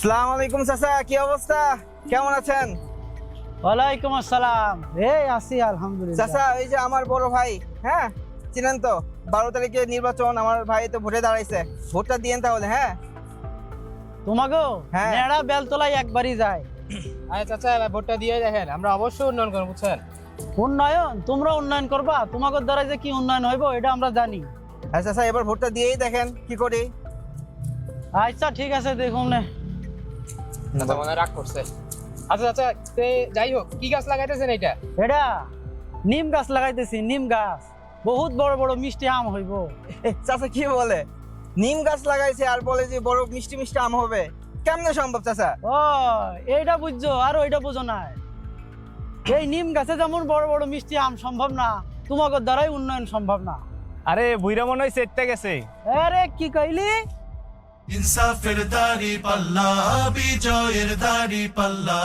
আসসালামু আলাইকুম চাচা, কি অবস্থা, কেমন আছেন? ওয়ালাইকুম আসসালাম। এই আছি আলহামদুলিল্লাহ। চাচা এই যে আমার বড় ভাই, হ্যাঁ চিনেন তো, 12 তারিখে নির্বাচন, আমার ভাই তো ভোটে দাঁড়াইছে, ভোটটা দিয়েন তাহলে। হ্যাঁ তোমাকেও হ্যাঁ। নেড়া বেলতলায় একবারই যায়। আরে চাচা এবার ভোটটা দিয়ে দেখেন, আমরা অবশ্যই উন্নয়ন করবো, বুঝছেন? উন্নয়ন তোমরা উন্নয়ন করবা, তোমাদের দ্বারা যে কি উন্নয়ন হইব এটা আমরা জানি। হ্যাঁ চাচা, এবার ভোটটা দিয়েই দেখেন কি করি। আচ্ছা ঠিক আছে, দেখুন না। চাচা মনে হয় রাগ করছে। আচ্ছা চাচা, যাই হোক, কি গাছ লাগাইতেছেন এটা? এটা নিম গাছ লাগাইতেছি, নিম গাছ। বহুত বড় বড় মিষ্টি আম হইব। চাচা কি বলে, নিম গাছ লাগাইছে আর বলে যে বড় মিষ্টি মিষ্টি আম হবে, কেমনে সম্ভব চাচা? ও এইটা বুঝছো, আর ওইটা বুঝো না। এই নিম গাছে যেমন বড় বড় মিষ্টি আম সম্ভব না, তোমাদের দ্বারাই উন্নয়ন সম্ভব না। আরে বুইরা মনে হয় সেটটা গেছে। আরে কি কইলি? ইনসাফের দাড়ি পাল্লা বিজয়ের দাড়ি পাল্লা